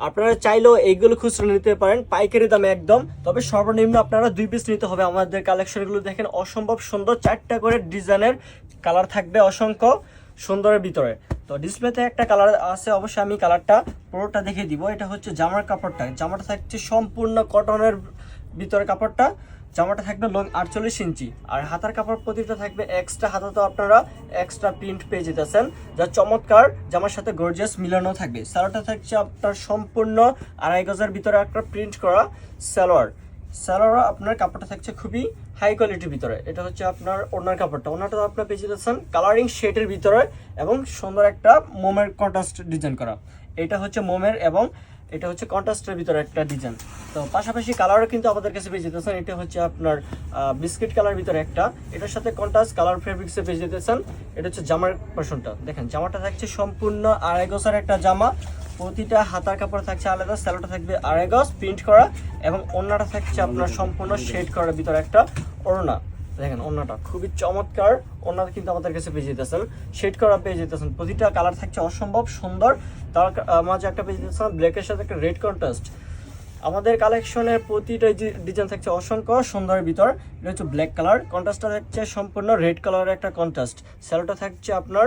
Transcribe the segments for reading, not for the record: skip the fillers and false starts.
আপনারা চাইলেও এইগুলো খুচরো নিতে পারেন পাইকারি দামে একদম। তবে সর্বনিম্ন আপনারা 2 পিস নিতে হবে। আমাদের কালেকশনগুলো দেখেন অসম্ভব সুন্দর, 4টা করে ডিজাইনের কালার থাকবে অসংখ্য সুন্দরের ভিতরে। তো ডিসপ্লেতে একটা কালার আছে, অবশ্যই আমি কালারটা পুরোটা দেখিয়ে দিব। এটা হচ্ছে জামার কাপড়টা, জামাটা থাকছে সম্পূর্ণ কটনের ভিতরে কাপড়টা। জামাটা থাকবে লং 48 ইঞ্চি, আর হাতার কাপড় প্রতিটা থাকবে এক্সট্রা। হাতাতেও আপনারা এক্সট্রা প্রিন্ট পেয়ে যেতেছেন, যা চমৎকার জামার সাথে গর্জিয়াস মিলানো থাকবে। সালোয়ারটা থাকছে আপনার সম্পূর্ণ 2.5 গজের ভিতরে একটা প্রিন্ট করা সালোয়ার। সালোয়ার আপনার কাপড়টা থাকছে খুবই হাই কোয়ালিটির ভিতরে। এটা হচ্ছে আপনার ওড়নার কাপড়টা, ওড়নাটা আপনার পেয়ে যেতেছেন কালারিং শেডের ভিতরে এবং সুন্দর একটা মোমের কন্ট্রাস্ট ডিজাইন করা। এটা হচ্ছে মোমের এবং এটা হচ্ছে কন্ট্রাস্টের ভিতরে একটা ডিজাইন। তো পাশাপাশি কালারও কিন্তু আমাদের কাছে পেয়ে যেতেছেন। এটা হচ্ছে আপনার বিস্কিট কালার ভিতরে একটা, এটার সাথে কন্ট্রাস্ট কালার ফেব্রিক্সে পেয়ে যেতেছেন। এটা হচ্ছে জামার পোরশনটা, দেখেন জামাটা থাকছে সম্পূর্ণ 2.5 গজের একটা জামা। প্রতিটা হাতার কাপড় থাকছে আলাদা, স্যালোটা থাকবে 2.5 গজ প্রিন্ট করা এবং ওড়নাটা থাকছে আপনার সম্পূর্ণ শেড করার ভিতরে একটা ওড়না। দেখেন ওড়নাটা খুবই চমৎকার, ওড়নাটা কিন্তু আমাদের কাছে পেয়ে যেতেছেন, শেড করা পেয়ে যেতেছেন। প্রতিটা কালার থাকছে অসম্ভব সুন্দর। তার মাঝে একটা পেয়ে যেতেছেন ব্ল্যাকের সাথে একটা রেড কন্ট্রাস্ট। আমাদের কালেকশনের প্রতিটা ডিজাইন থাকছে অসংখ্য সুন্দরের ভিতর। এটা হচ্ছে ব্ল্যাক কালার, কন্ট্রাস্টটা থাকছে সম্পূর্ণ রেড কালারের একটা কন্ট্রাস্ট। স্যালোটা থাকছে আপনার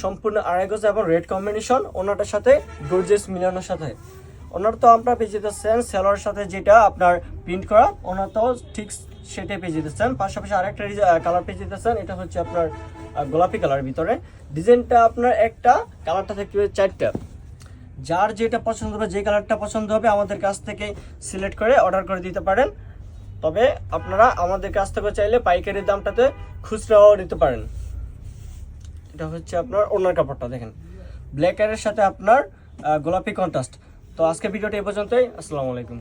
সম্পূর্ণ 2.5 গজ এবং রেড কম্বিনেশন, ওনাটার সাথে গর্জিয়াস মিলানোর সাথে। ওনার তো আপনারা পেয়ে যেতেছেন স্যালোয়ার সাথে যেটা আপনার প্রিন্ট করা, ওনার তো ঠিক সেটাই পেয়ে যেতেছেন। পাশাপাশি আরেকটা কালার পেয়ে যেতেছেন, এটা হচ্ছে আপনার গোলাপি কালারের ভিতরে। ডিজাইনটা আপনার একটা, কালারটা থাকবে 4টা। যার যেটা পছন্দ হবে, যে কালারটা পছন্দ হবে আমাদের কাছ থেকে সিলেক্ট করে অর্ডার করে দিতে পারেন। তবে আপনারা আমাদের কাছ থেকে চাইলে পাইকারি দামটাতে খুচরাও নিতে পারেন। এটা হচ্ছে আপনার ওড়নার কাপড়টা, দেখেন ব্ল্যাক এর সাথে আপনার গোলাপি কন্ট্রাস্ট। তো আজকে ভিডিওটা এই পর্যন্তই। আসসালামু আলাইকুম।